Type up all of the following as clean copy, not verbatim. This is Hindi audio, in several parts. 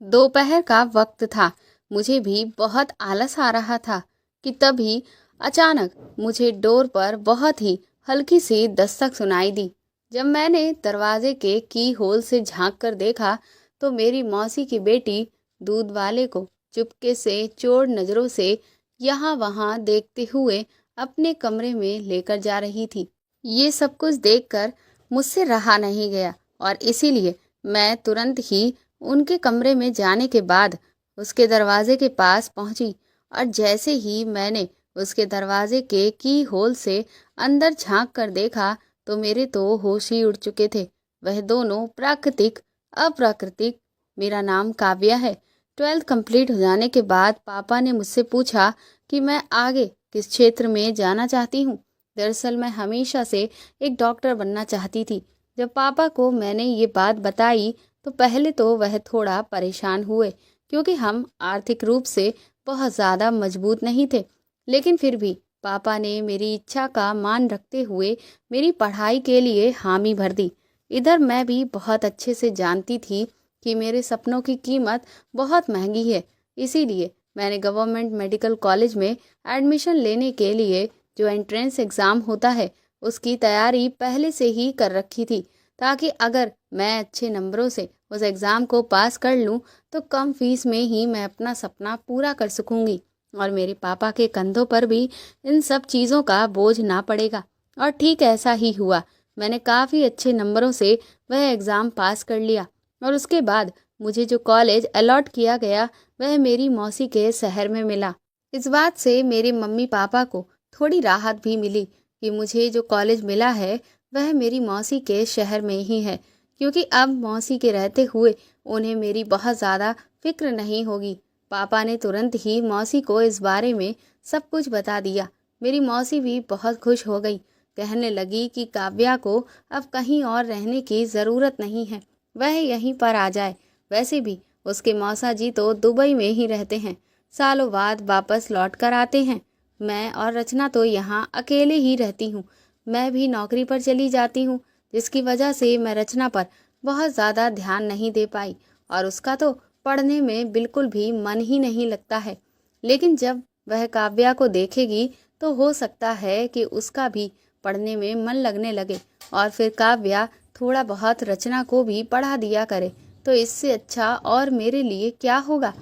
दोपहर का वक्त था। मुझे भी बहुत आलस आ रहा था कि तभी अचानक मुझे डोर पर बहुत ही हल्की सी दस्तक सुनाई दी। जब मैंने दरवाजे के की होल से झांक कर देखा तो मेरी मौसी की बेटी दूध वाले को चुपके से चोर नजरों से यहाँ वहाँ देखते हुए अपने कमरे में लेकर जा रही थी। ये सब कुछ देखकर मुझसे रहा नहीं गया और इसीलिए मैं तुरंत ही उनके कमरे में जाने के बाद उसके दरवाजे के पास पहुंची और जैसे ही मैंने उसके दरवाजे के की होल से अंदर झांक कर देखा तो मेरे तो होश ही उड़ चुके थे। वह दोनों प्राकृतिक अप्राकृतिक। मेरा नाम काव्या है। 12th कंप्लीट हो जाने के बाद पापा ने मुझसे पूछा कि मैं आगे किस क्षेत्र में जाना चाहती हूँ। दरअसल मैं हमेशा से एक डॉक्टर बनना चाहती थी। जब पापा को मैंने ये बात बताई तो पहले तो वह थोड़ा परेशान हुए क्योंकि हम आर्थिक रूप से बहुत ज़्यादा मजबूत नहीं थे, लेकिन फिर भी पापा ने मेरी इच्छा का मान रखते हुए मेरी पढ़ाई के लिए हामी भर दी। इधर मैं भी बहुत अच्छे से जानती थी कि मेरे सपनों की कीमत बहुत महंगी है, इसीलिए मैंने गवर्नमेंट मेडिकल कॉलेज में एडमिशन लेने के लिए जो एंट्रेंस एग्ज़ाम होता है उसकी तैयारी पहले से ही कर रखी थी, ताकि अगर मैं अच्छे नंबरों से उस एग्ज़ाम को पास कर लूँ तो कम फीस में ही मैं अपना सपना पूरा कर सकूँगी और मेरे पापा के कंधों पर भी इन सब चीज़ों का बोझ ना पड़ेगा। और ठीक ऐसा ही हुआ। मैंने काफ़ी अच्छे नंबरों से वह एग्ज़ाम पास कर लिया और उसके बाद मुझे जो कॉलेज अलॉट किया गया वह मेरी मौसी के शहर में मिला। इस बात से मेरे मम्मी पापा को थोड़ी राहत भी मिली कि मुझे जो कॉलेज मिला है वह मेरी मौसी के शहर में ही है, क्योंकि अब मौसी के रहते हुए उन्हें मेरी बहुत ज़्यादा फिक्र नहीं होगी। पापा ने तुरंत ही मौसी को इस बारे में सब कुछ बता दिया। मेरी मौसी भी बहुत खुश हो गई, कहने लगी कि काव्या को अब कहीं और रहने की ज़रूरत नहीं है, वह यहीं पर आ जाए। वैसे भी उसके मौसा जी तो दुबई में ही रहते हैं, सालों बाद वापस लौट कर आते हैं। मैं और रचना तो यहाँ अकेले ही रहती हूँ। मैं भी नौकरी पर चली जाती हूँ, जिसकी वजह से मैं रचना पर बहुत ज़्यादा ध्यान नहीं दे पाई और उसका तो पढ़ने में बिल्कुल भी मन ही नहीं लगता है। लेकिन जब वह काव्या को देखेगी तो हो सकता है कि उसका भी पढ़ने में मन लगने लगे और फिर काव्या थोड़ा बहुत रचना को भी पढ़ा दिया करे, तो इससे अच्छा और मेरे लिए क्या होगा।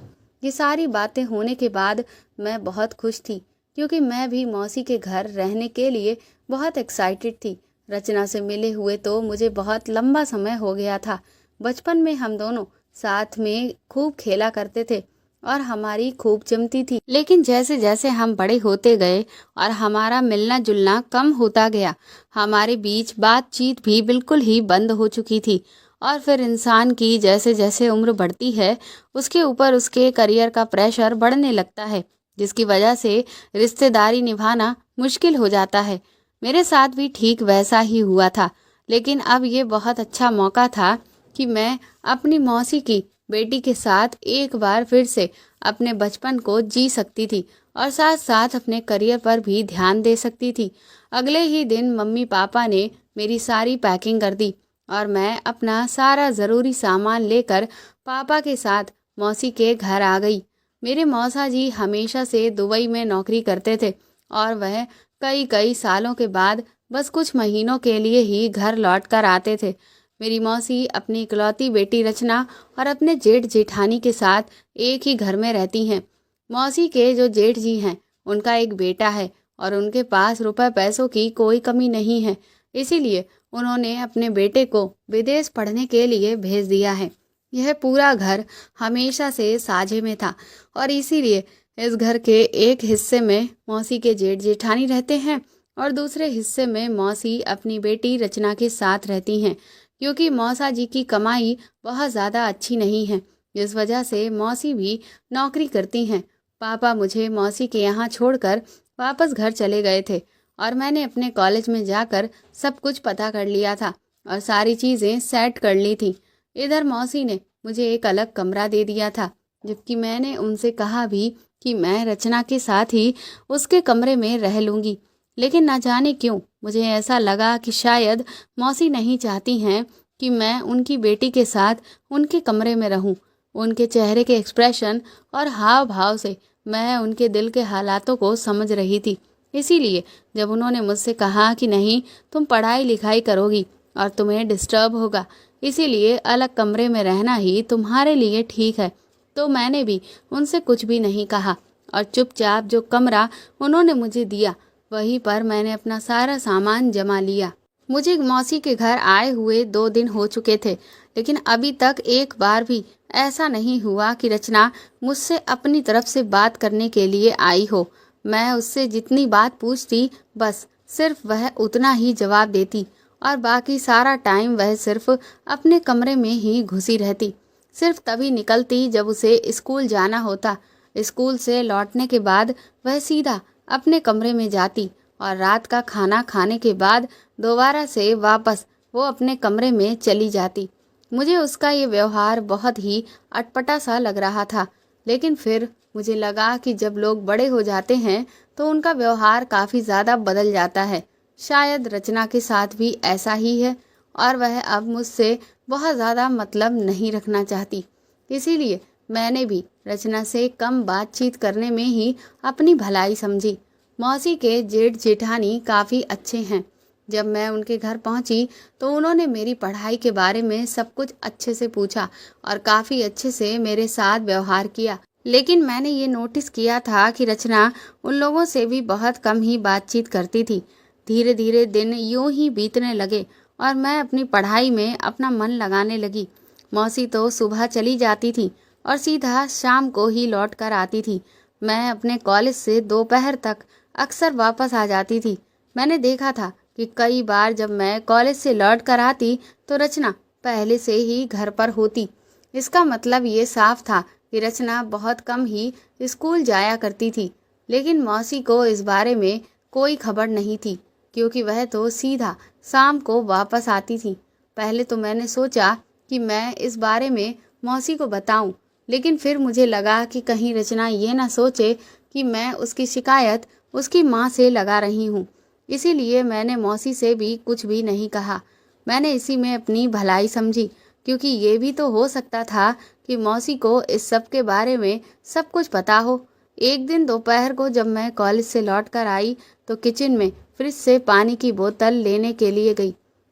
ये सारी बातें होने के बाद मैं बहुत खुश थी, क्योंकि मैं भी मौसी के घर रहने के लिए बहुत एक्साइटेड थी। रचना से मिले हुए तो मुझे बहुत लंबा समय हो गया था। बचपन में हम दोनों साथ में खूब खेला करते थे और हमारी खूब जमती थी, लेकिन जैसे जैसे हम बड़े होते गए और हमारा मिलना जुलना कम होता गया, हमारे बीच बातचीत भी बिल्कुल ही बंद हो चुकी थी। और फिर इंसान की जैसे जैसे उम्र बढ़ती है उसके ऊपर उसके करियर का प्रेशर बढ़ने लगता है, जिसकी वजह से रिश्तेदारी निभाना मुश्किल हो जाता है। मेरे साथ भी ठीक वैसा ही हुआ था, लेकिन अब ये बहुत अच्छा मौका था कि मैं अपनी मौसी की बेटी के साथ एक बार फिर से अपने बचपन को जी सकती थी और साथ साथ अपने करियर पर भी ध्यान दे सकती थी। अगले ही दिन मम्मी पापा ने मेरी सारी पैकिंग कर दी और मैं अपना सारा ज़रूरी सामान लेकर पापा के साथ मौसी के घर आ गई। मेरे मौसा जी हमेशा से दुबई में नौकरी करते थे और वह कई कई सालों के बाद बस कुछ महीनों के लिए ही घर लौट कर आते थे। मेरी मौसी अपनी इकलौती बेटी रचना और अपने जेठ जेठानी के साथ एक ही घर में रहती हैं। मौसी के जो जेठ जी हैं उनका एक बेटा है और उनके पास रुपए पैसों की कोई कमी नहीं है, इसीलिए उन्होंने अपने बेटे को विदेश पढ़ने के लिए भेज दिया है। यह पूरा घर हमेशा से साझे में था और इसीलिए इस घर के एक हिस्से में मौसी के जेठ जेठानी रहते हैं और दूसरे हिस्से में मौसी अपनी बेटी रचना के साथ रहती हैं, क्योंकि मौसा जी की कमाई बहुत ज़्यादा अच्छी नहीं है, जिस वजह से मौसी भी नौकरी करती हैं। पापा मुझे मौसी के यहाँ छोड़कर वापस घर चले गए थे और मैंने अपने कॉलेज में जाकर सब कुछ पता कर लिया था और सारी चीज़ें सेट कर ली थी। इधर मौसी ने मुझे एक अलग कमरा दे दिया था, जबकि मैंने उनसे कहा भी कि मैं रचना के साथ ही उसके कमरे में रह लूँगी। लेकिन ना जाने क्यों मुझे ऐसा लगा कि शायद मौसी नहीं चाहती हैं कि मैं उनकी बेटी के साथ उनके कमरे में रहूं। उनके चेहरे के एक्सप्रेशन और हाव भाव से मैं उनके दिल के हालातों को समझ रही थी। इसीलिए जब उन्होंने मुझसे कहा कि नहीं, तुम पढ़ाई लिखाई करोगी और तुम्हें डिस्टर्ब होगा, इसीलिए अलग कमरे में रहना ही तुम्हारे लिए ठीक है, तो मैंने भी उनसे कुछ भी नहीं कहा और चुपचाप जो कमरा उन्होंने मुझे दिया वहीं पर मैंने अपना सारा सामान जमा लिया। मुझे मौसी के घर आए हुए 2 दिन हो चुके थे, लेकिन अभी तक एक बार भी ऐसा नहीं हुआ कि रचना मुझसे अपनी तरफ से बात करने के लिए आई हो। मैं उससे जितनी बात पूछती बस सिर्फ वह उतना ही जवाब देती और बाकी सारा टाइम वह सिर्फ अपने कमरे में ही घुसी रहती। सिर्फ तभी निकलती जब उसे स्कूल जाना होता। स्कूल से लौटने के बाद वह सीधा अपने कमरे में जाती और रात का खाना खाने के बाद दोबारा से वापस वो अपने कमरे में चली जाती। मुझे उसका ये व्यवहार बहुत ही अटपटा सा लग रहा था, लेकिन फिर मुझे लगा कि जब लोग बड़े हो जाते हैं तो उनका व्यवहार काफ़ी ज़्यादा बदल जाता है। शायद रचना के साथ भी ऐसा ही है और वह अब मुझसे बहुत ज़्यादा मतलब नहीं रखना चाहती। इसीलिए मैंने भी रचना से कम बातचीत करने में ही अपनी भलाई समझी। मौसी के जेठ जेठानी काफ़ी अच्छे हैं। जब मैं उनके घर पहुंची तो उन्होंने मेरी पढ़ाई के बारे में सब कुछ अच्छे से पूछा और काफ़ी अच्छे से मेरे साथ व्यवहार किया। लेकिन मैंने ये नोटिस किया था कि रचना उन लोगों से भी बहुत कम ही बातचीत करती थी। धीरे धीरे दिन यूं ही बीतने लगे और मैं अपनी पढ़ाई में अपना मन लगाने लगी। मौसी तो सुबह चली जाती थी और सीधा शाम को ही लौट कर आती थी। मैं अपने कॉलेज से दोपहर तक अक्सर वापस आ जाती थी। मैंने देखा था कि कई बार जब मैं कॉलेज से लौट कर आती तो रचना पहले से ही घर पर होती। इसका मतलब ये साफ था कि रचना बहुत कम ही स्कूल जाया करती थी। लेकिन मौसी को इस बारे में कोई खबर नहीं थी, क्योंकि वह तो सीधा शाम को वापस आती थी। पहले तो मैंने सोचा कि मैं इस बारे में मौसी को बताऊं, लेकिन फिर मुझे लगा कि कहीं रचना ये ना सोचे कि मैं उसकी शिकायत उसकी माँ से लगा रही हूँ। इसीलिए मैंने मौसी से भी कुछ भी नहीं कहा। मैंने इसी में अपनी भलाई समझी, क्योंकि ये भी तो हो सकता था कि मौसी को इस सब के बारे में सब कुछ पता हो। एक दिन दोपहर को जब मैं कॉलेज से लौट कर आई तो किचन में फ्रिज से पानी की बोतल लेने के लिए गई।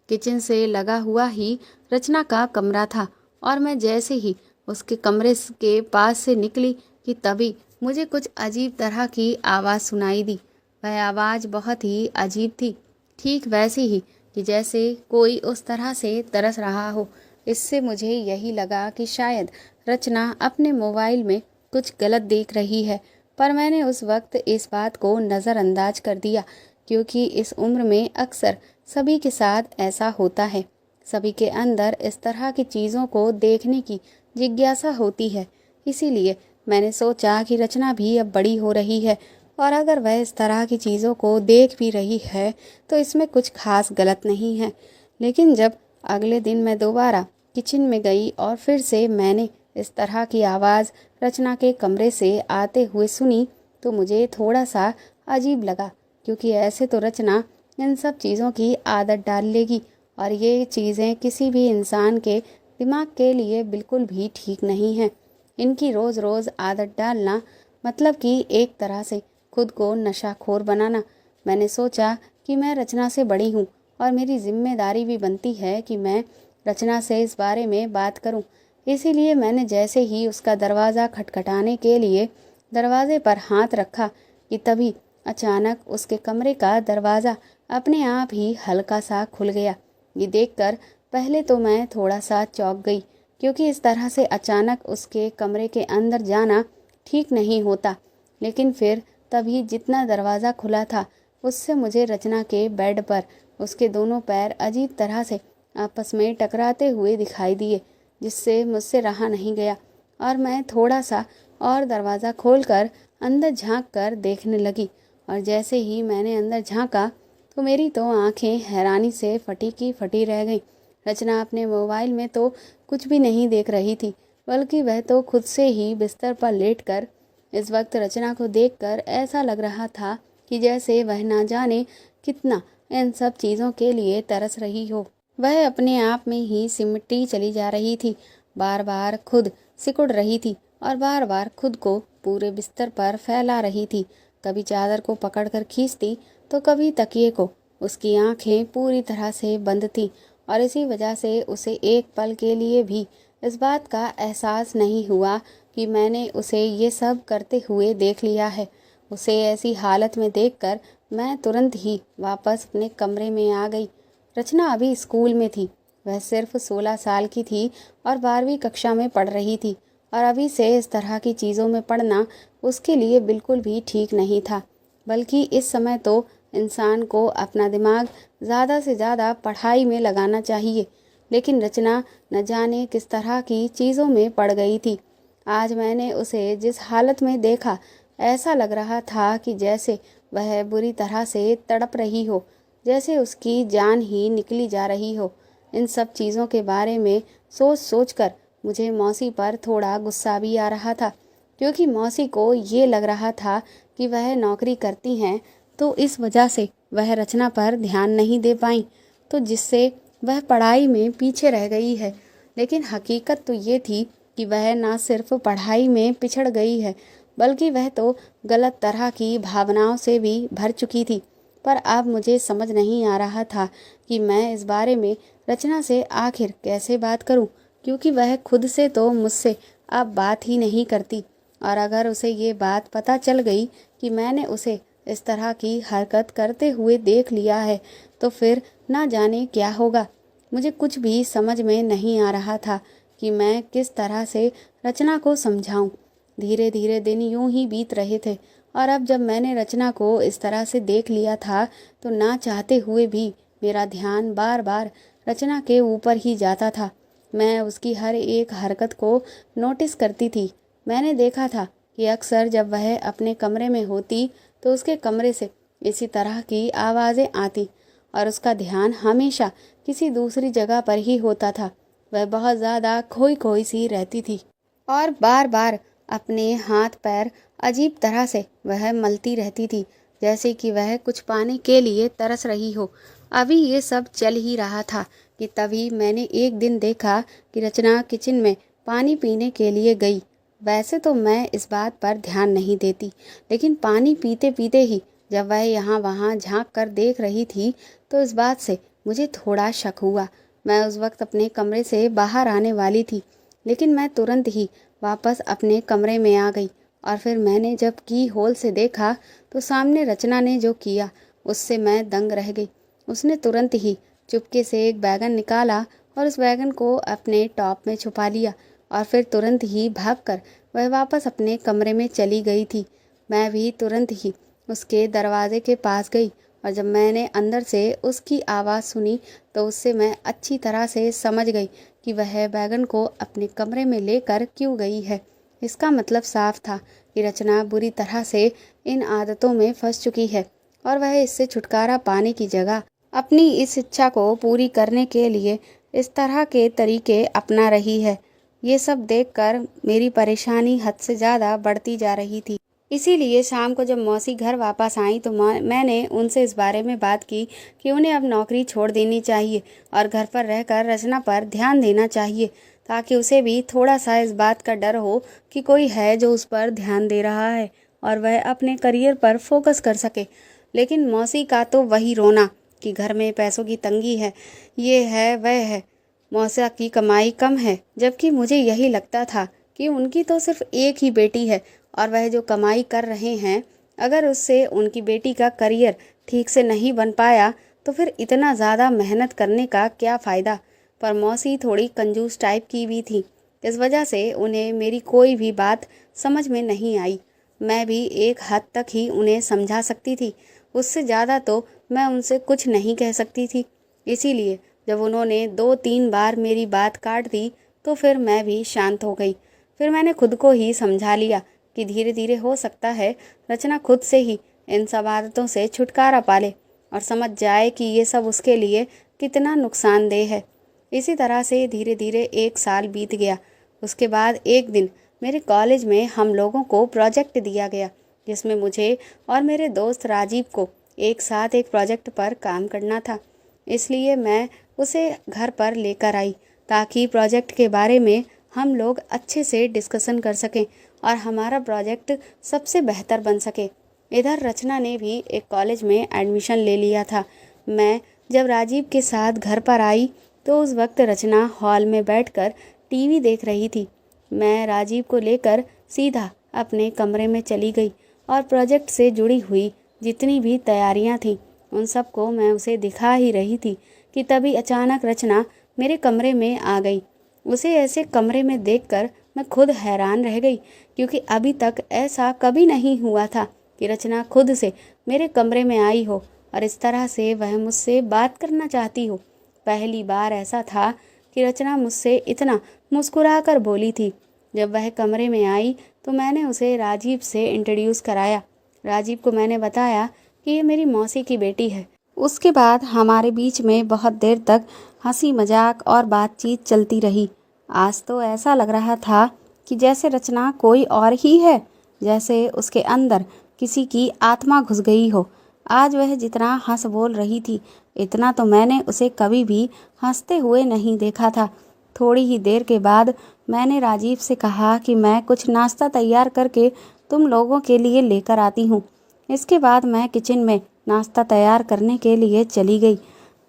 किचन से लगा हुआ ही रचना का कमरा था और मैं जैसे ही उसके कमरे के पास से निकली कि तभी मुझे कुछ अजीब तरह की आवाज़ सुनाई दी। वह आवाज़ बहुत ही अजीब थी, ठीक वैसी ही कि जैसे कोई उस तरह से तरस रहा हो। इससे मुझे यही लगा कि शायद रचना अपने मोबाइल में कुछ गलत देख रही है, पर मैंने उस वक्त इस बात को नज़रअंदाज कर दिया, क्योंकि इस उम्र में अक्सर सभी के साथ ऐसा होता है। सभी के अंदर इस तरह की चीज़ों को देखने की जिज्ञासा होती है। इसीलिए मैंने सोचा कि रचना भी अब बड़ी हो रही है और अगर वह इस तरह की चीज़ों को देख भी रही है तो इसमें कुछ खास गलत नहीं है। लेकिन जब अगले दिन मैं दोबारा किचन में गई और फिर से मैंने इस तरह की आवाज़ रचना के कमरे से आते हुए सुनी तो मुझे थोड़ा सा अजीब लगा, क्योंकि ऐसे तो रचना इन सब चीज़ों की आदत डाल लेगी और ये चीज़ें किसी भी इंसान के दिमाग के लिए बिल्कुल भी ठीक नहीं है। इनकी रोज़ रोज़ आदत डालना मतलब कि एक तरह से खुद को नशाखोर बनाना। मैंने सोचा कि मैं रचना से बड़ी हूँ और मेरी जिम्मेदारी भी बनती है कि मैं रचना से इस बारे में बात करूँ। इसीलिए मैंने जैसे ही उसका दरवाज़ा खटखटाने के लिए दरवाजे पर हाथ रखा कि तभी अचानक उसके कमरे का दरवाज़ा अपने आप ही हल्का सा खुल गया। ये देखकर पहले तो मैं थोड़ा सा चौंक गई, क्योंकि इस तरह से अचानक उसके कमरे के अंदर जाना ठीक नहीं होता। लेकिन फिर तभी जितना दरवाज़ा खुला था उससे मुझे रचना के बेड पर उसके दोनों पैर अजीब तरह से आपस में टकराते हुए दिखाई दिए, जिससे मुझसे रहा नहीं गया और मैं थोड़ा सा और दरवाज़ा खोलकर अंदर झांक कर देखने लगी। और जैसे ही मैंने अंदर झांका तो मेरी तो आंखें हैरानी से फटी की फटी रह गईं। रचना अपने मोबाइल में तो कुछ भी नहीं देख रही थी, बल्कि वह तो खुद से ही बिस्तर पर लेटकर इस वक्त रचना को देखकर ऐसा लग रहा था कि जैसे वह ना जाने कितना इन सब चीज़ों के लिए तरस रही हो। वह अपने आप में ही सिमटती चली जा रही थी, बार बार खुद सिकुड़ रही थी और बार बार खुद को पूरे बिस्तर पर फैला रही थी। कभी चादर को पकड़कर खींचती तो कभी तकिए को। उसकी आंखें पूरी तरह से बंद थीं और इसी वजह से उसे एक पल के लिए भी इस बात का एहसास नहीं हुआ कि मैंने उसे ये सब करते हुए देख लिया है। उसे ऐसी हालत में देखकर मैं तुरंत ही वापस अपने कमरे में आ गई। रचना अभी स्कूल में थी। वह सिर्फ 16 साल की थी और 12वीं कक्षा में पढ़ रही थी और अभी से इस तरह की चीज़ों में पढ़ना उसके लिए बिल्कुल भी ठीक नहीं था। बल्कि इस समय तो इंसान को अपना दिमाग ज़्यादा से ज़्यादा पढ़ाई में लगाना चाहिए। लेकिन रचना न जाने किस तरह की चीज़ों में पड़ गई थी। आज मैंने उसे जिस हालत में देखा, ऐसा लग रहा था कि जैसे वह बुरी तरह से तड़प रही हो, जैसे उसकी जान ही निकली जा रही हो। इन सब चीज़ों के बारे में सोच सोच कर मुझे मौसी पर थोड़ा गुस्सा भी आ रहा था, क्योंकि मौसी को ये लग रहा था कि वह नौकरी करती हैं तो इस वजह से वह रचना पर ध्यान नहीं दे पाई, तो जिससे वह पढ़ाई में पीछे रह गई है। लेकिन हकीकत तो ये थी कि वह ना सिर्फ पढ़ाई में पिछड़ गई है, बल्कि वह तो गलत तरह की भावनाओं से भी भर चुकी थी। पर अब मुझे समझ नहीं आ रहा था कि मैं इस बारे में रचना से आखिर कैसे बात करूं, क्योंकि वह खुद से तो मुझसे अब बात ही नहीं करती। और अगर उसे ये बात पता चल गई कि मैंने उसे इस तरह की हरकत करते हुए देख लिया है, तो फिर ना जाने क्या होगा। मुझे कुछ भी समझ में नहीं आ रहा था कि मैं किस तरह से रचना को समझाऊं। धीरे धीरे दिन यूं ही बीत रहे थे और अब जब मैंने रचना को इस तरह से देख लिया था, तो ना चाहते हुए भी मेरा ध्यान बार बार रचना के ऊपर ही जाता था। मैं उसकी हर एक हरकत को नोटिस करती थी। मैंने देखा था कि अक्सर जब वह अपने कमरे में होती तो उसके कमरे से इसी तरह की आवाज़ें आती और उसका ध्यान हमेशा किसी दूसरी जगह पर ही होता था। वह बहुत ज़्यादा खोई खोई सी रहती थी और बार बार अपने हाथ पैर अजीब तरह से वह मलती रहती थी, जैसे कि वह कुछ पाने के लिए तरस रही हो। अभी ये सब चल ही रहा था कि तभी मैंने एक दिन देखा कि रचना किचन में पानी पीने के लिए गई। वैसे तो मैं इस बात पर ध्यान नहीं देती, लेकिन पानी पीते पीते ही जब वह यहाँ वहाँ झांक कर देख रही थी, तो इस बात से मुझे थोड़ा शक हुआ। मैं उस वक्त अपने कमरे से बाहर आने वाली थी, लेकिन मैं तुरंत ही वापस अपने कमरे में आ गई और फिर मैंने जब की होल से देखा तो सामने रचना ने जो किया उससे मैं दंग रह गई। उसने तुरंत ही चुपके से एक बैगन निकाला और उस बैगन को अपने टॉप में छुपा लिया और फिर तुरंत ही भागकर वह वापस अपने कमरे में चली गई थी। मैं भी तुरंत ही उसके दरवाजे के पास गई और जब मैंने अंदर से उसकी आवाज़ सुनी तो उससे मैं अच्छी तरह से समझ गई कि वह बैगन को अपने कमरे में लेकर क्यों गई है। इसका मतलब साफ था कि रचना बुरी तरह से इन आदतों में फंस चुकी है और वह इससे छुटकारा पाने की जगह अपनी इस इच्छा को पूरी करने के लिए इस तरह के तरीके अपना रही है। ये सब देखकर मेरी परेशानी हद से ज़्यादा बढ़ती जा रही थी। इसीलिए शाम को जब मौसी घर वापस आई तो मैंने उनसे इस बारे में बात की कि उन्हें अब नौकरी छोड़ देनी चाहिए और घर पर रहकर रचना पर ध्यान देना चाहिए, ताकि उसे भी थोड़ा सा इस बात का डर हो कि कोई है जो उस पर ध्यान दे रहा है और वह अपने करियर पर फोकस कर सके। लेकिन मौसी का तो वही रोना कि घर में पैसों की तंगी है, ये है वह है, मौसा की कमाई कम है, जबकि मुझे यही लगता था कि उनकी तो सिर्फ एक ही बेटी है और वह जो कमाई कर रहे हैं, अगर उससे उनकी बेटी का करियर ठीक से नहीं बन पाया तो फिर इतना ज़्यादा मेहनत करने का क्या फ़ायदा। पर मौसी थोड़ी कंजूस टाइप की भी थी, इस वजह से उन्हें मेरी कोई भी बात समझ में नहीं आई। मैं भी एक हद तक ही उन्हें समझा सकती थी, उससे ज़्यादा तो मैं उनसे कुछ नहीं कह सकती थी। इसीलिए जब उन्होंने 2-3 बार मेरी बात काट दी तो फिर मैं भी शांत हो गई। फिर मैंने खुद को ही समझा लिया कि धीरे धीरे हो सकता है रचना खुद से ही इन सब आदतों से छुटकारा पाले और समझ जाए कि ये सब उसके लिए कितना नुकसानदेह है। इसी तरह से धीरे धीरे 1 साल बीत गया। उसके बाद एक दिन मेरे कॉलेज में हम लोगों को प्रोजेक्ट दिया गया, जिसमें मुझे और मेरे दोस्त राजीव को एक साथ एक प्रोजेक्ट पर काम करना था। इसलिए मैं उसे घर पर लेकर आई ताकि प्रोजेक्ट के बारे में हम लोग अच्छे से डिस्कशन कर सकें और हमारा प्रोजेक्ट सबसे बेहतर बन सके। इधर रचना ने भी एक कॉलेज में एडमिशन ले लिया था। मैं जब राजीव के साथ घर पर आई तो उस वक्त रचना हॉल में बैठकर टीवी देख रही थी। मैं राजीव को लेकर सीधा अपने कमरे में चली गई और प्रोजेक्ट से जुड़ी हुई जितनी भी तैयारियां थीं उन सबको मैं उसे दिखा ही रही थी कि तभी अचानक रचना मेरे कमरे में आ गई। उसे ऐसे कमरे में देखकर मैं खुद हैरान रह गई, क्योंकि अभी तक ऐसा कभी नहीं हुआ था कि रचना खुद से मेरे कमरे में आई हो और इस तरह से वह मुझसे बात करना चाहती हो। पहली बार ऐसा था कि रचना मुझसे इतना मुस्कुराकर बोली थी। जब वह कमरे में आई तो मैंने उसे राजीव से इंट्रोड्यूस कराया। राजीव को मैंने बताया कि ये मेरी मौसी की बेटी है। उसके बाद हमारे बीच में बहुत देर तक हंसी मजाक और बातचीत चलती रही। आज तो ऐसा लग रहा था कि जैसे रचना कोई और ही है, जैसे उसके अंदर किसी की आत्मा घुस गई हो। आज वह जितना हंस बोल रही थी, इतना तो मैंने उसे कभी भी हंसते हुए नहीं देखा था। थोड़ी ही देर के बाद मैंने राजीव से कहा कि मैं कुछ नाश्ता तैयार करके तुम लोगों के लिए लेकर आती हूँ। इसके बाद मैं किचन में नाश्ता तैयार करने के लिए चली गई।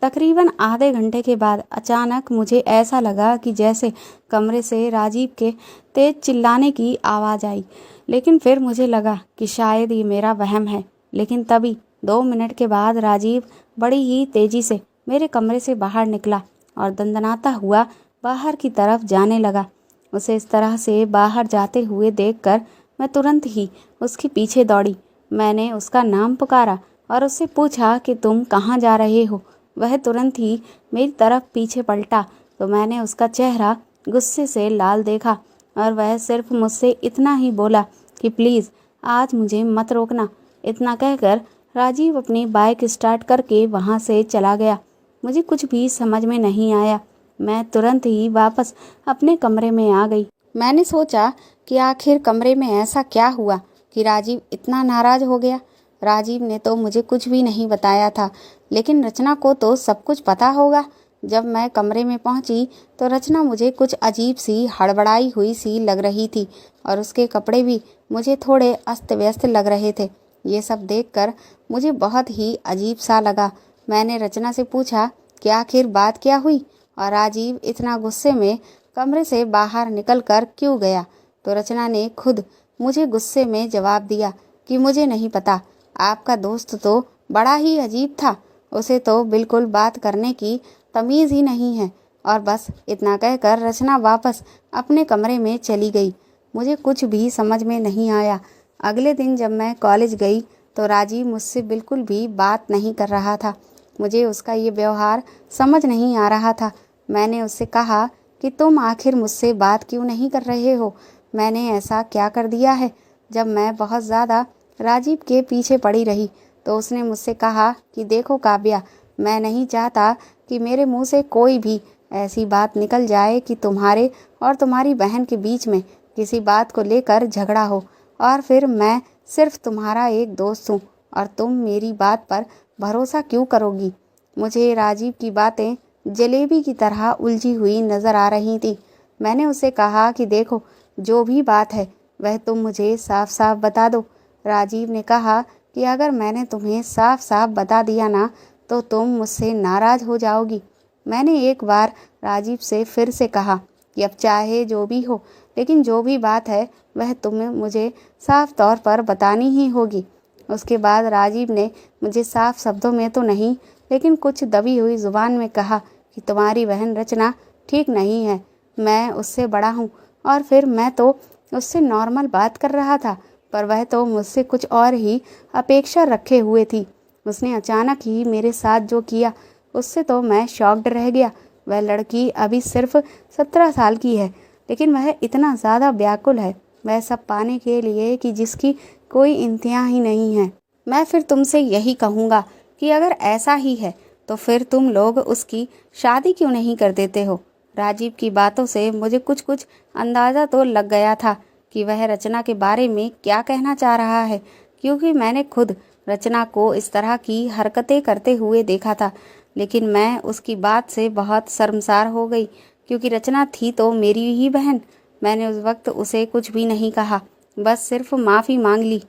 तकरीबन आधे घंटे के बाद अचानक मुझे ऐसा लगा कि जैसे कमरे से राजीव के तेज चिल्लाने की आवाज़ आई, लेकिन फिर मुझे लगा कि शायद ये मेरा वहम है। लेकिन तभी 2 मिनट के बाद राजीव बड़ी ही तेज़ी से मेरे कमरे से बाहर निकला और दंदनाता हुआ बाहर की तरफ जाने लगा। उसे इस तरह से बाहर जाते हुए देखकर मैं तुरंत ही उसके पीछे दौड़ी। मैंने उसका नाम पुकारा और उससे पूछा कि तुम कहाँ जा रहे हो। वह तुरंत ही मेरी तरफ पीछे पलटा तो मैंने उसका चेहरा गुस्से से लाल देखा और वह सिर्फ मुझसे इतना ही बोला कि प्लीज़ आज मुझे मत रोकना। इतना कहकर राजीव अपनी बाइक स्टार्ट करके वहाँ से चला गया। मुझे कुछ भी समझ में नहीं आया। मैं तुरंत ही वापस अपने कमरे में आ गई। मैंने सोचा कि आखिर कमरे में ऐसा क्या हुआ कि राजीव इतना नाराज़ हो गया। राजीव ने तो मुझे कुछ भी नहीं बताया था, लेकिन रचना को तो सब कुछ पता होगा। जब मैं कमरे में पहुंची तो रचना मुझे कुछ अजीब सी हड़बड़ाई हुई सी लग रही थी और उसके कपड़े भी मुझे थोड़े अस्त व्यस्त लग रहे थे। ये सब देखकर मुझे बहुत ही अजीब सा लगा। मैंने रचना से पूछा कि आखिर बात क्या हुई और राजीव इतना गुस्से में कमरे से बाहर निकल कर क्यों गया। तो रचना ने खुद मुझे गुस्से में जवाब दिया कि मुझे नहीं पता, आपका दोस्त तो बड़ा ही अजीब था, उसे तो बिल्कुल बात करने की तमीज़ ही नहीं है। और बस इतना कहकर रचना वापस अपने कमरे में चली गई। मुझे कुछ भी समझ में नहीं आया। अगले दिन जब मैं कॉलेज गई तो राजीव मुझसे बिल्कुल भी बात नहीं कर रहा था। मुझे उसका ये व्यवहार समझ नहीं आ रहा था। मैंने उससे कहा कि तुम आखिर मुझसे बात क्यों नहीं कर रहे हो, मैंने ऐसा क्या कर दिया है। जब मैं बहुत ज़्यादा राजीव के पीछे पड़ी रही तो उसने मुझसे कहा कि देखो काव्या, मैं नहीं चाहता कि मेरे मुंह से कोई भी ऐसी बात निकल जाए कि तुम्हारे और तुम्हारी बहन के बीच में किसी बात को लेकर झगड़ा हो, और फिर मैं सिर्फ तुम्हारा एक दोस्त हूँ और तुम मेरी बात पर भरोसा क्यों करोगी। मुझे राजीव की बातें जलेबी की तरह उलझी हुई नज़र आ रही थी। मैंने उसे कहा कि देखो, जो भी बात है वह तुम मुझे साफ साफ बता दो। राजीव ने कहा कि अगर मैंने तुम्हें साफ साफ बता दिया ना तो तुम मुझसे नाराज़ हो जाओगी। मैंने एक बार राजीव से फिर से कहा कि अब चाहे जो भी हो, लेकिन जो भी बात है वह तुम्हें मुझे साफ तौर पर बतानी ही होगी। उसके बाद राजीव ने मुझे साफ शब्दों में तो नहीं, लेकिन कुछ दबी हुई ज़ुबान में कहा कि तुम्हारी बहन रचना ठीक नहीं है, मैं उससे बड़ा हूँ। और फिर मैं तो उससे नॉर्मल बात कर रहा था, पर वह तो मुझसे कुछ और ही अपेक्षा रखे हुए थी। उसने अचानक ही मेरे साथ जो किया उससे तो मैं शॉक्ड रह गया। वह लड़की अभी सिर्फ 17 साल की है, लेकिन वह इतना ज़्यादा व्याकुल है वह सब पाने के लिए कि जिसकी कोई इंतहा ही नहीं है। मैं फिर तुमसे यही कहूँगा कि अगर ऐसा ही है तो फिर तुम लोग उसकी शादी क्यों नहीं कर देते हो। राजीव की बातों से मुझे कुछ कुछ अंदाज़ा तो लग गया था कि वह रचना के बारे में क्या कहना चाह रहा है, क्योंकि मैंने खुद रचना को इस तरह की हरकतें करते हुए देखा था। लेकिन मैं उसकी बात से बहुत शर्मसार हो गई, क्योंकि रचना थी तो मेरी ही बहन। मैंने उस वक्त उसे कुछ भी नहीं कहा, बस सिर्फ माफ़ी मांग ली।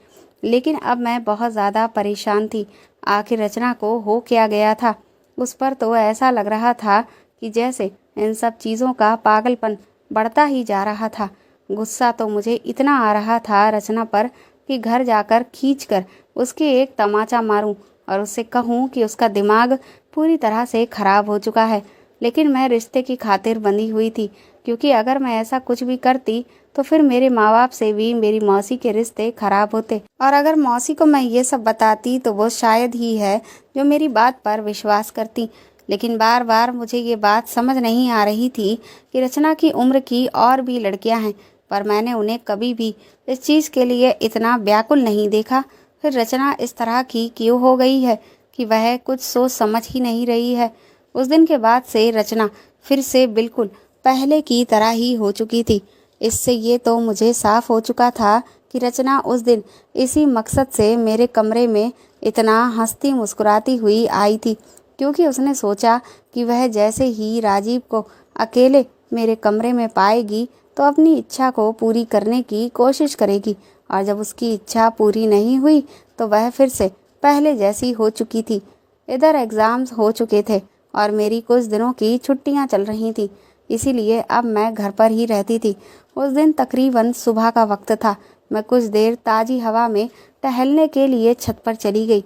लेकिन अब मैं बहुत ज़्यादा परेशान थी। आखिर रचना को हो क्या गया था? उस पर तो ऐसा लग रहा था कि जैसे इन सब चीज़ों का पागलपन बढ़ता ही जा रहा था। गुस्सा तो मुझे इतना आ रहा था रचना पर कि घर जाकर खींचकर उसके एक तमाचा मारूं और उससे कहूं कि उसका दिमाग पूरी तरह से खराब हो चुका है। लेकिन मैं रिश्ते की खातिर बंधी हुई थी, क्योंकि अगर मैं ऐसा कुछ भी करती तो फिर मेरे माँ बाप से भी मेरी मौसी के रिश्ते खराब होते, और अगर मौसी को मैं ये सब बताती तो वो शायद ही है जो मेरी बात पर विश्वास करती। लेकिन बार बार मुझे ये बात समझ नहीं आ रही थी कि रचना की उम्र की और भी लड़कियां हैं, पर मैंने उन्हें कभी भी इस चीज़ के लिए इतना व्याकुल नहीं देखा। फिर रचना इस तरह की क्यों हो गई है कि वह कुछ सोच समझ ही नहीं रही है। उस दिन के बाद से रचना फिर से बिल्कुल पहले की तरह ही हो चुकी थी। इससे ये तो मुझे साफ हो चुका था कि रचना उस दिन इसी मकसद से मेरे कमरे में इतना हंसती मुस्कुराती हुई आई थी, क्योंकि उसने सोचा कि वह जैसे ही राजीव को अकेले मेरे कमरे में पाएगी तो अपनी इच्छा को पूरी करने की कोशिश करेगी, और जब उसकी इच्छा पूरी नहीं हुई तो वह फिर से पहले जैसी हो चुकी थी। इधर एग्ज़ाम्स हो चुके थे और मेरी कुछ दिनों की छुट्टियां चल रही थी, इसीलिए अब मैं घर पर ही रहती थी। उस दिन तकरीबन सुबह का वक्त था। मैं कुछ देर ताज़ी हवा में टहलने के लिए छत पर चली गई।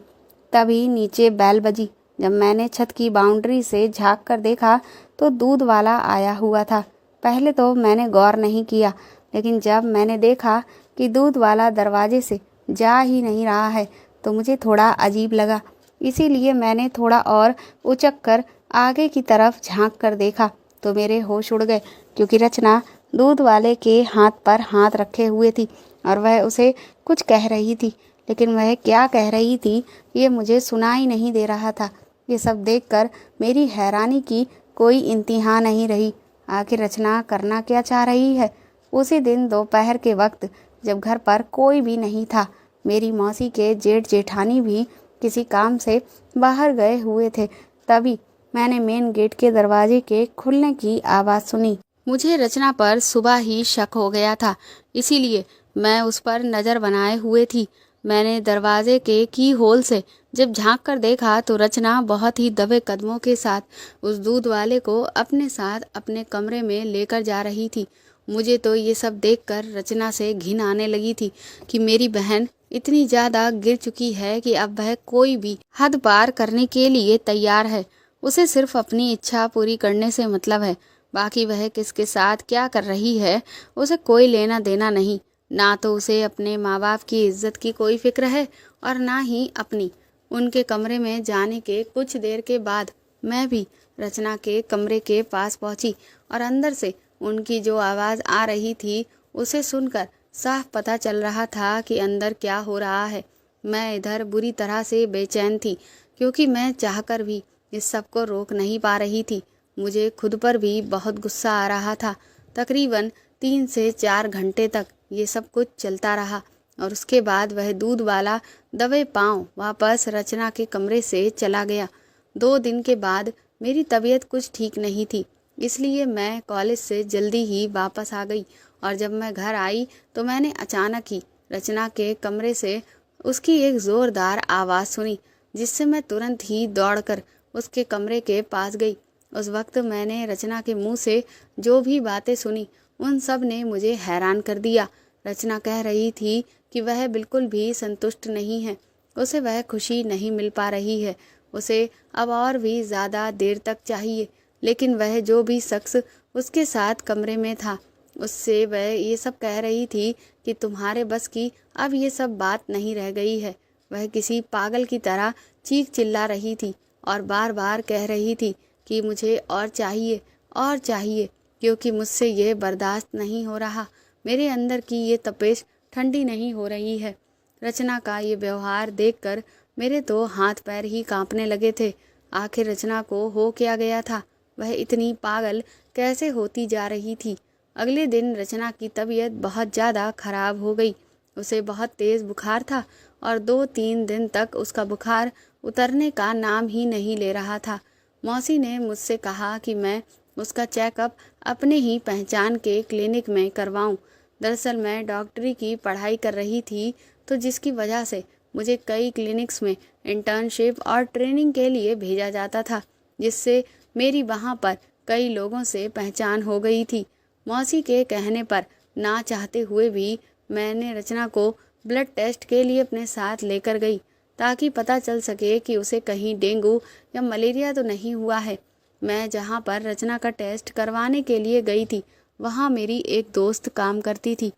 तभी नीचे बैल बजी। जब मैंने छत की बाउंड्री से झांक कर देखा तो दूध वाला आया हुआ था। पहले तो मैंने गौर नहीं किया, लेकिन जब मैंने देखा कि दूध वाला दरवाजे से जा ही नहीं रहा है तो मुझे थोड़ा अजीब लगा। इसीलिए मैंने थोड़ा और उचक कर आगे की तरफ झांक कर देखा तो मेरे होश उड़ गए, क्योंकि रचना दूध वाले के हाथ पर हाथ रखे हुए थी और वह उसे कुछ कह रही थी। लेकिन वह क्या कह रही थी ये मुझे सुनाई नहीं दे रहा था। ये सब देखकर मेरी हैरानी की कोई इंतहा नहीं रही। आखिर रचना करना क्या चाह रही है? उसी दिन दोपहर के वक्त जब घर पर कोई भी नहीं था, मेरी मौसी के जेठ जेठानी भी किसी काम से बाहर गए हुए थे, तभी मैंने मेन गेट के दरवाजे के खुलने की आवाज़ सुनी। मुझे रचना पर सुबह ही शक हो गया था, इसीलिए मैं उस पर नज़र बनाए हुए थी। मैंने दरवाजे के की होल से जब झांक कर देखा तो रचना बहुत ही दबे कदमों के साथ उस दूध वाले को अपने साथ अपने कमरे में लेकर जा रही थी। मुझे तो ये सब देखकर रचना से घिन आने लगी थी कि मेरी बहन इतनी ज़्यादा गिर चुकी है कि अब वह कोई भी हद पार करने के लिए तैयार है। उसे सिर्फ अपनी इच्छा पूरी करने से मतलब है, बाकी वह किसके साथ क्या कर रही है उसे कोई लेना देना नहीं। ना तो उसे अपने माँ बाप की इज्जत की कोई फिक्र है और ना ही अपनी। उनके कमरे में जाने के कुछ देर के बाद मैं भी रचना के कमरे के पास पहुंची और अंदर से उनकी जो आवाज़ आ रही थी उसे सुनकर साफ पता चल रहा था कि अंदर क्या हो रहा है। मैं इधर बुरी तरह से बेचैन थी, क्योंकि मैं चाहकर भी इस सब को रोक नहीं पा रही थी। मुझे खुद पर भी बहुत गुस्सा आ रहा था। तकरीबन 3 से 4 घंटे तक ये सब कुछ चलता रहा और उसके बाद वह दूध वाला दबे पांव वापस रचना के कमरे से चला गया। 2 दिन के बाद मेरी तबीयत कुछ ठीक नहीं थी, इसलिए मैं कॉलेज से जल्दी ही वापस आ गई। और जब मैं घर आई तो मैंने अचानक ही रचना के कमरे से उसकी एक ज़ोरदार आवाज़ सुनी, जिससे मैं तुरंत ही दौड़कर उसके कमरे के पास गई। उस वक्त मैंने रचना के मुंह से जो भी बातें सुनी उन सब ने मुझे हैरान कर दिया। रचना कह रही थी कि वह बिल्कुल भी संतुष्ट नहीं है, उसे वह खुशी नहीं मिल पा रही है, उसे अब और भी ज़्यादा देर तक चाहिए। लेकिन वह जो भी शख्स उसके साथ कमरे में था उससे वह ये सब कह रही थी कि तुम्हारे बस की अब ये सब बात नहीं रह गई है। वह किसी पागल की तरह चीख चिल्ला रही थी और बार बार कह रही थी कि मुझे और चाहिए, क्योंकि मुझसे ये बर्दाश्त नहीं हो रहा। मेरे अंदर की ये तपिश ठंडी नहीं हो रही है। रचना का ये व्यवहार देखकर मेरे तो हाथ पैर ही कांपने लगे थे। आखिर रचना को हो क्या गया था? वह इतनी पागल कैसे होती जा रही थी? अगले दिन रचना की तबीयत बहुत ज़्यादा खराब हो गई। उसे बहुत तेज़ बुखार था और 2-3 दिन तक उसका बुखार उतरने का नाम ही नहीं ले रहा था। मौसी ने मुझसे कहा कि मैं उसका चेकअप अपने ही पहचान के क्लिनिक में करवाऊं। दरअसल मैं डॉक्टरी की पढ़ाई कर रही थी, तो जिसकी वजह से मुझे कई क्लिनिक्स में इंटर्नशिप और ट्रेनिंग के लिए भेजा जाता था, जिससे मेरी वहाँ पर कई लोगों से पहचान हो गई थी। मौसी के कहने पर ना चाहते हुए भी मैंने रचना को ब्लड टेस्ट के लिए अपने साथ लेकर गई, ताकि पता चल सके कि उसे कहीं डेंगू या मलेरिया तो नहीं हुआ है। मैं जहाँ पर रचना का टेस्ट करवाने के लिए गई थी, वहाँ मेरी एक दोस्त काम करती थी।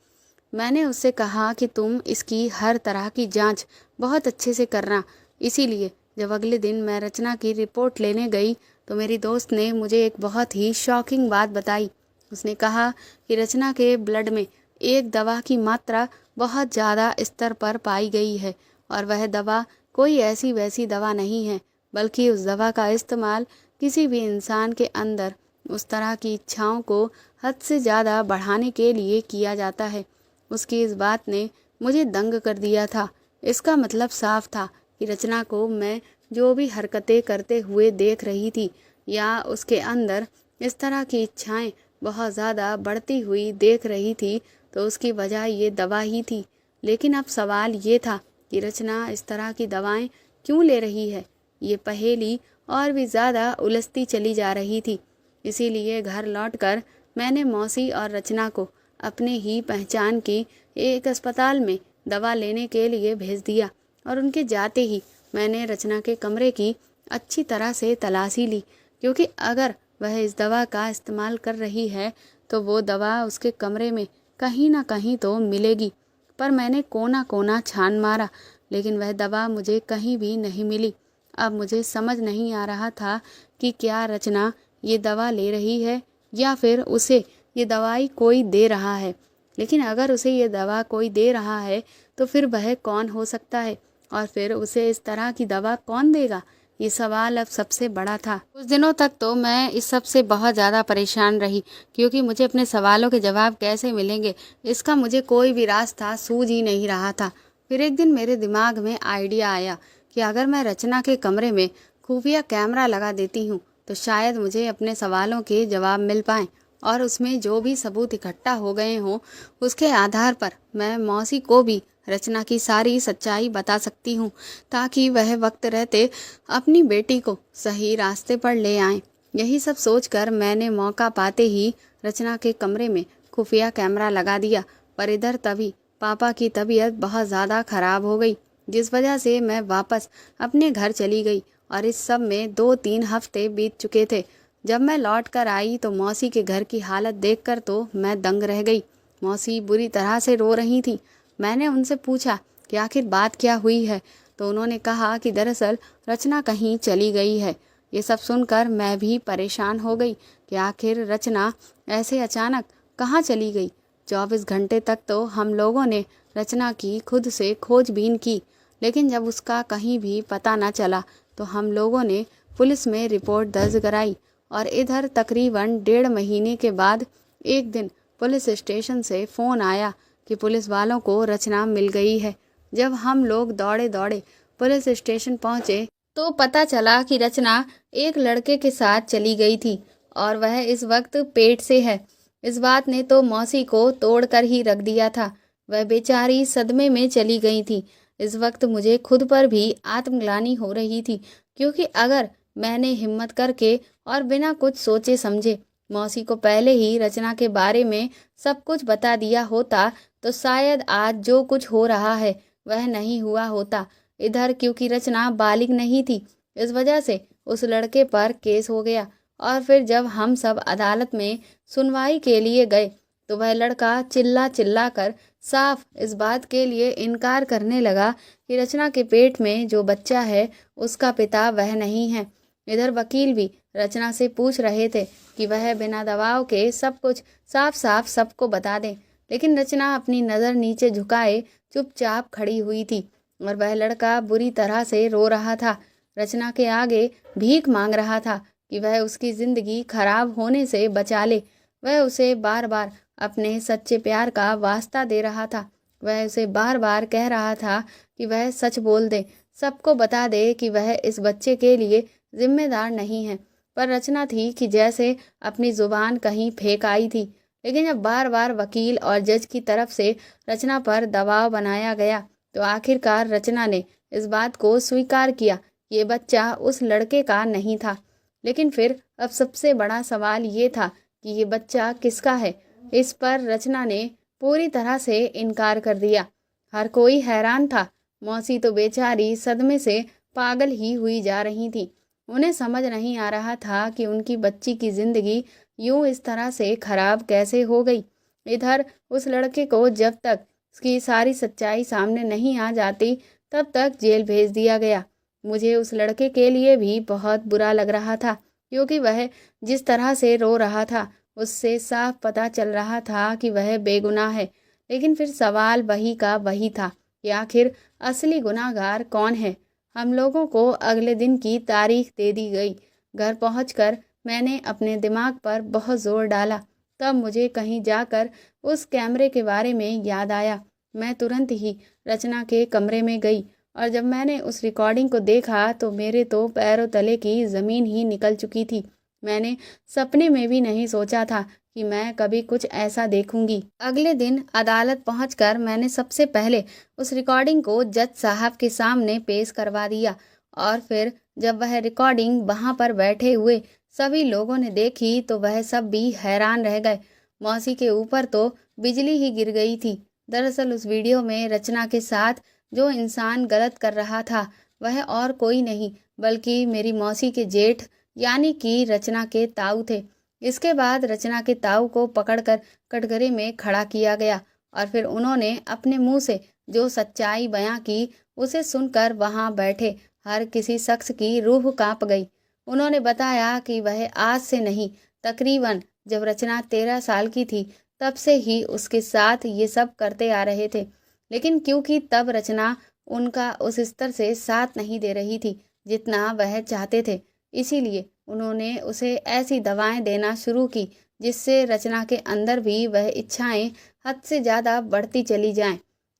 मैंने उससे कहा कि तुम इसकी हर तरह की जांच बहुत अच्छे से करना। इसीलिए जब अगले दिन मैं रचना की रिपोर्ट लेने गई, तो मेरी दोस्त ने मुझे एक बहुत ही शॉकिंग बात बताई। उसने कहा कि रचना के ब्लड में एक दवा की मात्रा बहुत ज़्यादा स्तर पर पाई गई है, और वह दवा कोई ऐसी वैसी दवा नहीं है, बल्कि उस दवा का इस्तेमाल किसी भी इंसान के अंदर उस तरह की इच्छाओं को हद से ज़्यादा बढ़ाने के लिए किया जाता है। उसकी इस बात ने मुझे दंग कर दिया था। इसका मतलब साफ था कि रचना को मैं जो भी हरकतें करते हुए देख रही थी, या उसके अंदर इस तरह की इच्छाएं बहुत ज़्यादा बढ़ती हुई देख रही थी, तो उसकी वजह ये दवा ही थी। लेकिन अब सवाल ये था कि रचना इस तरह की दवाएं क्यों ले रही है। ये पहेली और भी ज़्यादा उलझती चली जा रही थी। इसीलिए घर लौटकर मैंने मौसी और रचना को अपने ही पहचान की एक अस्पताल में दवा लेने के लिए भेज दिया, और उनके जाते ही मैंने रचना के कमरे की अच्छी तरह से तलाशी ली, क्योंकि अगर वह इस दवा का इस्तेमाल कर रही है तो वो दवा उसके कमरे में कहीं ना कहीं तो मिलेगी। पर मैंने कोना कोना छान मारा, लेकिन वह दवा मुझे कहीं भी नहीं मिली। अब मुझे समझ नहीं आ रहा था कि क्या रचना ये दवा ले रही है, या फिर उसे ये दवाई कोई दे रहा है। लेकिन अगर उसे ये दवा कोई दे रहा है, तो फिर वह कौन हो सकता है, और फिर उसे इस तरह की दवा कौन देगा? ये सवाल अब सबसे बड़ा था। कुछ दिनों तक तो मैं इस सब से बहुत ज़्यादा परेशान रही, क्योंकि मुझे अपने सवालों के जवाब कैसे मिलेंगे, इसका मुझे कोई भी रास्ता सूझ ही नहीं रहा था। फिर एक दिन मेरे दिमाग में आइडिया आया कि अगर मैं रचना के कमरे में खुफिया कैमरा लगा देती हूँ, तो शायद मुझे अपने सवालों के जवाब मिल पाएँ, और उसमें जो भी सबूत इकट्ठा हो गए हों, उसके आधार पर मैं मौसी को भी रचना की सारी सच्चाई बता सकती हूँ, ताकि वह वक्त रहते अपनी बेटी को सही रास्ते पर ले आएं। यही सब सोचकर मैंने मौका पाते ही रचना के कमरे में खुफिया कैमरा लगा दिया। पर इधर तभी पापा की तबीयत बहुत ज़्यादा खराब हो गई, जिस वजह से मैं वापस अपने घर चली गई, और इस सब में 2-3 हफ्ते बीत चुके थे। जब मैं लौट कर आई तो मौसी के घर की हालत देखकर तो मैं दंग रह गई। मौसी बुरी तरह से रो रही थी। मैंने उनसे पूछा कि आखिर बात क्या हुई है, तो उन्होंने कहा कि दरअसल रचना कहीं चली गई है। ये सब सुनकर मैं भी परेशान हो गई कि आखिर रचना ऐसे अचानक कहाँ चली गई। 24 घंटे तक तो हम लोगों ने रचना की खुद से खोजबीन की, लेकिन जब उसका कहीं भी पता न चला तो हम लोगों ने पुलिस में रिपोर्ट दर्ज कराई। और इधर तकरीबन 1.5 महीने के बाद एक दिन पुलिस स्टेशन से फ़ोन आया कि पुलिस वालों को रचना मिल गई है। जब हम लोग दौड़े दौड़े पुलिस स्टेशन पहुंचे, तो पता चला कि रचना एक लड़के के साथ चली गई थी, और वह इस वक्त पेट से है। इस बात ने तो मौसी को तोड़ कर ही रख दिया था। वह बेचारी सदमे में चली गई थी। इस वक्त मुझे खुद पर भी आत्मग्लानि हो रही थी, क्योंकि अगर मैंने हिम्मत करके और बिना कुछ सोचे समझे मौसी को पहले ही रचना के बारे में सब कुछ बता दिया होता, तो शायद आज जो कुछ हो रहा है वह नहीं हुआ होता। इधर क्योंकि रचना बालिग नहीं थी, इस वजह से उस लड़के पर केस हो गया। और फिर जब हम सब अदालत में सुनवाई के लिए गए, तो वह लड़का चिल्ला चिल्ला कर साफ इस बात के लिए इनकार करने लगा कि रचना के पेट में जो बच्चा है उसका पिता वह नहीं है। इधर वकील भी रचना से पूछ रहे थे कि वह बिना दबाव के सब कुछ साफ साफ सबको बता दे, लेकिन रचना अपनी नज़र नीचे झुकाए चुपचाप खड़ी हुई थी, और वह लड़का बुरी तरह से रो रहा था। रचना के आगे भीख मांग रहा था कि वह उसकी ज़िंदगी खराब होने से बचा ले। वह उसे बार बार अपने सच्चे प्यार का वास्ता दे रहा था। वह उसे बार बार कह रहा था कि वह सच बोल दे, सबको बता दे कि वह इस बच्चे के लिए जिम्मेदार नहीं है। पर रचना थी कि जैसे अपनी जुबान कहीं फेंक आई थी। लेकिन जब बार बार वकील और जज की तरफ से रचना पर दबाव बनाया गया तो आखिरकार रचना ने इस बात को स्वीकार किया, ये बच्चा उस लड़के का नहीं था। लेकिन फिर अब सबसे बड़ा सवाल ये था कि ये बच्चा किसका है। इस पर रचना ने पूरी तरह से इनकार कर दिया। हर कोई हैरान था। मौसी तो बेचारी सदमे से पागल ही हुई जा रही थी। उन्हें समझ नहीं आ रहा था कि उनकी बच्ची की जिंदगी यूं इस तरह से खराब कैसे हो गई। इधर उस लड़के को जब तक उसकी सारी सच्चाई सामने नहीं आ जाती तब तक जेल भेज दिया गया। मुझे उस लड़के के लिए भी बहुत बुरा लग रहा था, क्योंकि वह जिस तरह से रो रहा था उससे साफ पता चल रहा था कि वह बेगुनाह है। लेकिन फिर सवाल वही का वही था कि आखिर असली गुनाहगार कौन है। हम लोगों को अगले दिन की तारीख दे दी गई। घर पहुंचकर मैंने अपने दिमाग पर बहुत जोर डाला। तब मुझे कहीं जाकर उस कैमरे के बारे में याद आया। मैं तुरंत ही रचना के कमरे में गई और जब मैंने उस रिकॉर्डिंग को देखा तो मेरे तो पैरों तले की ज़मीन ही निकल चुकी थी। मैंने सपने में भी नहीं सोचा था कि मैं कभी कुछ ऐसा देखूंगी। अगले दिन अदालत पहुंचकर मैंने सबसे पहले उस रिकॉर्डिंग को जज साहब के सामने पेश करवा दिया और फिर जब वह रिकॉर्डिंग वहां पर बैठे हुए सभी लोगों ने देखी तो वह सब भी हैरान रह गए। मौसी के ऊपर तो बिजली ही गिर गई थी। दरअसल उस वीडियो में रचना के साथ जो इंसान गलत कर रहा था वह और कोई नहीं बल्कि मेरी मौसी के जेठ यानी कि रचना के ताऊ थे। इसके बाद रचना के ताऊ को पकड़कर कटघरे में खड़ा किया गया और फिर उन्होंने अपने मुंह से जो सच्चाई बयां की उसे सुनकर वहां बैठे हर किसी शख्स की रूह कांप गई। उन्होंने बताया कि वह आज से नहीं, तकरीबन जब रचना 13 साल की थी तब से ही उसके साथ ये सब करते आ रहे थे। लेकिन क्योंकि तब रचना उनका उस स्तर से साथ नहीं दे रही थी जितना वह चाहते थे, इसीलिए उन्होंने उसे ऐसी दवाएं देना शुरू की जिससे रचना के अंदर भी वह इच्छाएं हद से ज़्यादा बढ़ती चली जाएं।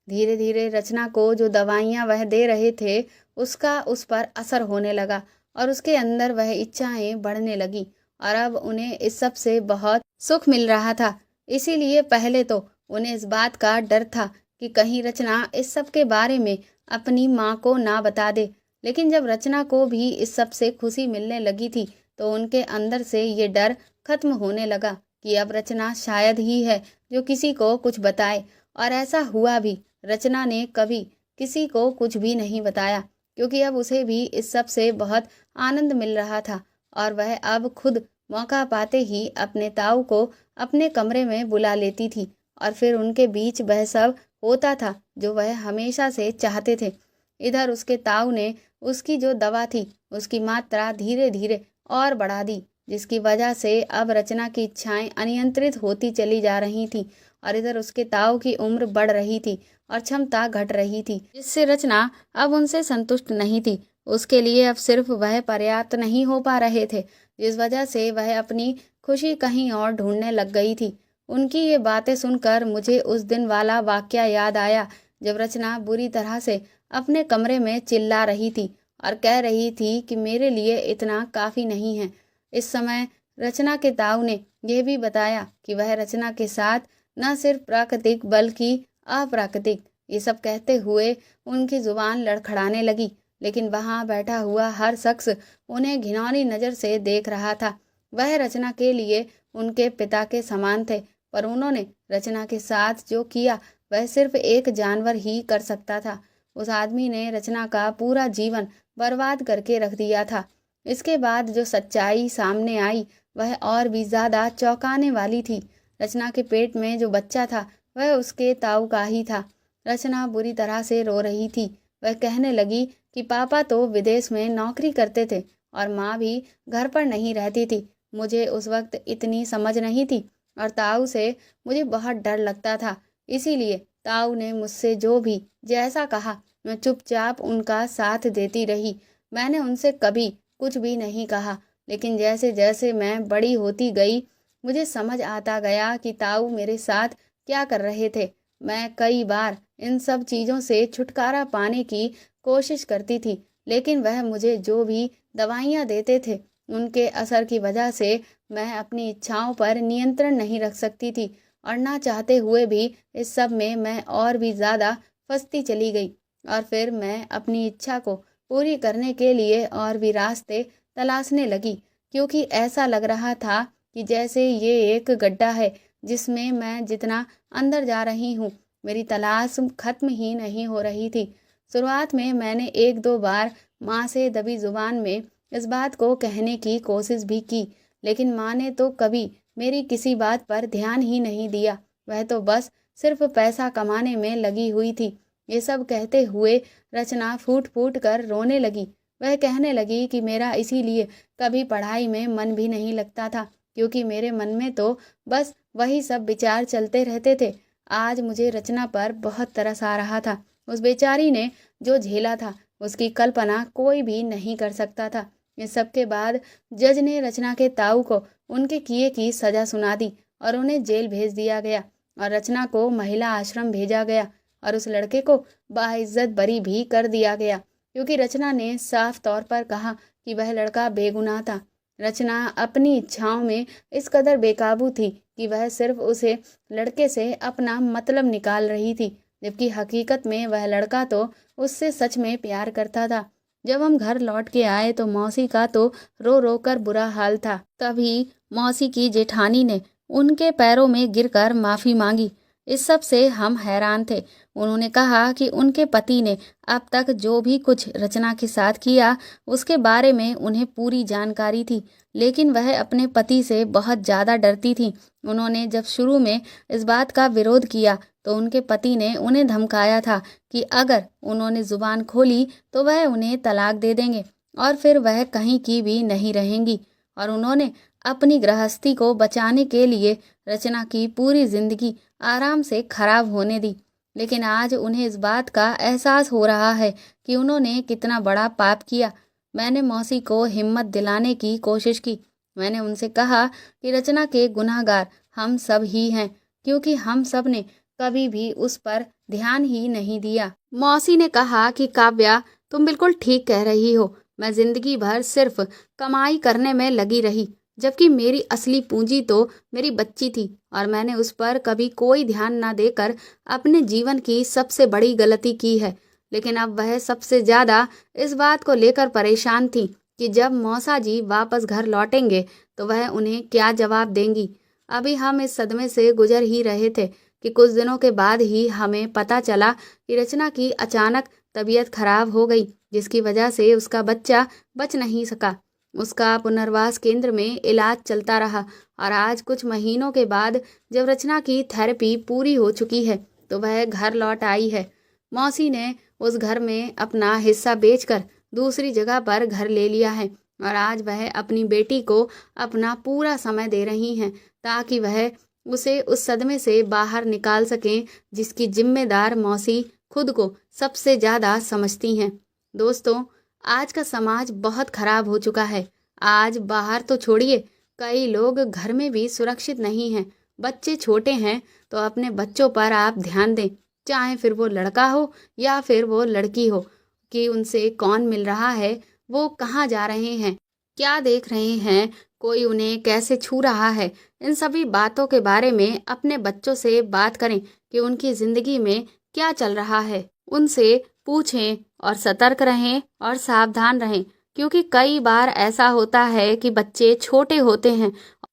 धीरे धीरे रचना को जो दवाइयां वह दे रहे थे उसका उस पर असर होने लगा और उसके अंदर वह इच्छाएं बढ़ने लगी और अब उन्हें इस सब से बहुत सुख मिल रहा था। इसीलिए पहले तो उन्हें इस बात का डर था कि कहीं रचना इस सब के बारे में अपनी माँ को ना बता दे। लेकिन जब रचना को भी इस सब से खुशी मिलने लगी थी तो उनके अंदर से ये डर खत्म होने लगा कि अब रचना शायद ही है जो किसी को कुछ बताए। और ऐसा हुआ भी। रचना ने कभी किसी को कुछ भी नहीं बताया क्योंकि अब उसे भी इस सब से बहुत आनंद मिल रहा था और वह अब खुद मौका पाते ही अपने ताऊ को अपने कमरे में बुला लेती थी और फिर उनके बीच वह सब होता था जो वह हमेशा से चाहते थे। इधर उसके ताऊ ने उसकी जो दवा थी उसकी मात्रा धीरे धीरे और बढ़ा दी, जिसकी वजह से अब रचना की इच्छाएं अनियंत्रित होती चली जा रही थी और इधर उसके ताऊ की उम्र बढ़ रही थी और क्षमता घट रही थी, जिससे रचना अब उनसे संतुष्ट नहीं थी। उसके लिए अब सिर्फ वह पर्याप्त नहीं हो पा रहे थे, जिस वजह से वह अपनी खुशी कहीं और ढूंढने लग गई थी। उनकी ये बातें सुनकर मुझे उस दिन वाला वाकया याद आया जब रचना बुरी तरह से अपने कमरे में चिल्ला रही थी और कह रही थी कि मेरे लिए इतना काफ़ी नहीं है। इस समय रचना के ताऊ ने यह भी बताया कि वह रचना के साथ न सिर्फ प्राकृतिक बल्कि अप्राकृतिक, ये सब कहते हुए उनकी जुबान लड़खड़ाने लगी। लेकिन वहां बैठा हुआ हर शख्स उन्हें घिनौनी नज़र से देख रहा था। वह रचना के लिए उनके पिता के समान थे, पर उन्होंने रचना के साथ जो किया वह सिर्फ एक जानवर ही कर सकता था। उस आदमी ने रचना का पूरा जीवन बर्बाद करके रख दिया था। इसके बाद जो सच्चाई सामने आई वह और भी ज़्यादा चौंकाने वाली थी। रचना के पेट में जो बच्चा था वह उसके ताऊ का ही था। रचना बुरी तरह से रो रही थी। वह कहने लगी कि पापा तो विदेश में नौकरी करते थे और माँ भी घर पर नहीं रहती थी। मुझे उस वक्त इतनी समझ नहीं थी और ताऊ से मुझे बहुत डर लगता था, इसीलिए ताऊ ने मुझसे जो भी जैसा कहा मैं चुपचाप उनका साथ देती रही। मैंने उनसे कभी कुछ भी नहीं कहा। लेकिन जैसे जैसे मैं बड़ी होती गई मुझे समझ आता गया कि ताऊ मेरे साथ क्या कर रहे थे। मैं कई बार इन सब चीज़ों से छुटकारा पाने की कोशिश करती थी, लेकिन वह मुझे जो भी दवाइयाँ देते थे उनके असर की वजह से मैं अपनी इच्छाओं पर नियंत्रण नहीं रख सकती थी और ना चाहते हुए भी इस सब में मैं और भी ज़्यादा फंसती चली गई। और फिर मैं अपनी इच्छा को पूरी करने के लिए और भी रास्ते तलाशने लगी, क्योंकि ऐसा लग रहा था कि जैसे ये एक गड्ढा है जिसमें मैं जितना अंदर जा रही हूँ, मेरी तलाश खत्म ही नहीं हो रही थी। शुरुआत में मैंने एक दो बार माँ से दबी जुबान में इस बात को कहने की कोशिश भी की, लेकिन माँ ने तो कभी मेरी किसी बात पर ध्यान ही नहीं दिया। वह तो बस सिर्फ पैसा कमाने में लगी हुई थी। ये सब कहते हुए रचना फूट फूट कर रोने लगी। वह कहने लगी कि मेरा इसीलिए कभी पढ़ाई में मन भी नहीं लगता था, क्योंकि मेरे मन में तो बस वही सब विचार चलते रहते थे। आज मुझे रचना पर बहुत तरस आ रहा था। उस बेचारी ने जो झेला था उसकी कल्पना कोई भी नहीं कर सकता था। इस सब के बाद जज ने रचना के ताऊ को उनके किए की सजा सुना दी और उन्हें जेल भेज दिया गया और रचना को महिला आश्रम भेजा गया और उस लड़के को बाइज्जत बरी भी कर दिया गया, क्योंकि रचना ने साफ तौर पर कहा कि वह लड़का बेगुनाह था। रचना अपनी इच्छाओं में इस कदर बेकाबू थी कि वह सिर्फ उसे लड़के से अपना मतलब निकाल रही थी, जबकि हकीकत में वह लड़का तो उससे सच में प्यार करता था। जब हम घर लौट के आए तो मौसी का तो रो रो कर बुरा हाल था। तभी मौसी की जेठानी ने उनके पैरों में गिरकर माफ़ी मांगी। इस सब से हम हैरान थे। उन्होंने कहा कि उनके पति ने अब तक जो भी कुछ रचना के साथ किया उसके बारे में उन्हें पूरी जानकारी थी, लेकिन वह अपने पति से बहुत ज़्यादा डरती थी। उन्होंने जब शुरू में इस बात का विरोध किया तो उनके पति ने उन्हें धमकाया था कि अगर उन्होंने ज़ुबान खोली तो वह उन्हें तलाक दे देंगे और फिर वह कहीं की भी नहीं रहेंगी। और उन्होंने अपनी गृहस्थी को बचाने के लिए रचना की पूरी जिंदगी आराम से खराब होने दी। लेकिन आज उन्हें इस बात का एहसास हो रहा है कि उन्होंने कितना बड़ा पाप किया। मैंने मौसी को हिम्मत दिलाने की कोशिश की। मैंने उनसे कहा कि रचना के गुनहगार हम सब ही हैं, क्योंकि हम सब ने कभी भी उस पर ध्यान ही नहीं दिया। मौसी ने कहा कि काव्या, तुम बिल्कुल ठीक कह रही हो। मैं जिंदगी भर सिर्फ कमाई करने में लगी रही, जबकि मेरी असली पूंजी तो मेरी बच्ची थी और मैंने उस पर कभी कोई ध्यान ना देकर अपने जीवन की सबसे बड़ी गलती की है। लेकिन अब वह सबसे ज़्यादा इस बात को लेकर परेशान थी कि जब मौसा जी वापस घर लौटेंगे तो वह उन्हें क्या जवाब देंगी। अभी हम इस सदमे से गुजर ही रहे थे कि कुछ दिनों के बाद ही हमें पता चला कि रचना की अचानक तबीयत खराब हो गई, जिसकी वजह से उसका बच्चा बच नहीं सका। उसका पुनर्वास केंद्र में इलाज चलता रहा और आज कुछ महीनों के बाद जब रचना की थेरेपी पूरी हो चुकी है तो वह घर लौट आई है। मौसी ने उस घर में अपना हिस्सा बेचकर दूसरी जगह पर घर ले लिया है और आज वह अपनी बेटी को अपना पूरा समय दे रही हैं ताकि वह उसे उस सदमे से बाहर निकाल सकें जिसकी जिम्मेदार मौसी खुद को सबसे ज़्यादा समझती हैं। दोस्तों, आज का समाज बहुत खराब हो चुका है। आज बाहर तो छोड़िए, कई लोग घर में भी सुरक्षित नहीं हैं। बच्चे छोटे हैं तो अपने बच्चों पर आप ध्यान दें, चाहे फिर वो लड़का हो या फिर वो लड़की हो, कि उनसे कौन मिल रहा है, वो कहाँ जा रहे हैं, क्या देख रहे हैं, कोई उन्हें कैसे छू रहा है। इन सभी बातों के बारे में अपने बच्चों से बात करें कि उनकी ज़िंदगी में क्या चल रहा है। उनसे पूछें और सतर्क रहें और सावधान रहें, क्योंकि कई बार ऐसा होता है कि बच्चे छोटे होते हैं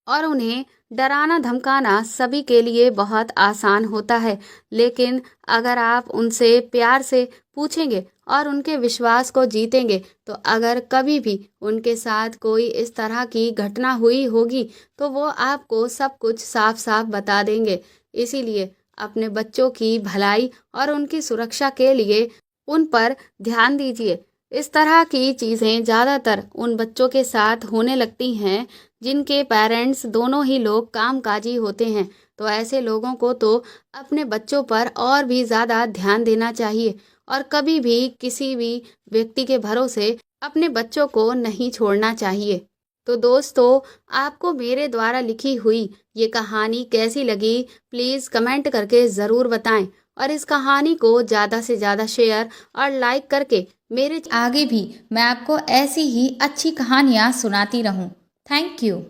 और उन्हें डराना धमकाना सभी के लिए बहुत आसान होता है। लेकिन अगर आप उनसे प्यार से पूछेंगे और उनके विश्वास को जीतेंगे तो अगर कभी भी उनके साथ कोई इस तरह की घटना हुई होगी तो वो आपको सब कुछ साफ साफ बता देंगे। इसीलिए अपने बच्चों की भलाई और उनकी सुरक्षा के लिए उन पर ध्यान दीजिए। इस तरह की चीज़ें ज़्यादातर उन बच्चों के साथ होने लगती हैं जिनके पेरेंट्स दोनों ही लोग कामकाजी होते हैं। तो ऐसे लोगों को तो अपने बच्चों पर और भी ज़्यादा ध्यान देना चाहिए और कभी भी किसी भी व्यक्ति के भरोसे अपने बच्चों को नहीं छोड़ना चाहिए। तो दोस्तों, आपको मेरे द्वारा लिखी हुई ये कहानी कैसी लगी, प्लीज़ कमेंट करके ज़रूर बताएं। और इस कहानी को ज़्यादा से ज़्यादा शेयर और लाइक करके मेरे आगे भी मैं आपको ऐसी ही अच्छी कहानियाँ सुनाती रहूं। Thank you.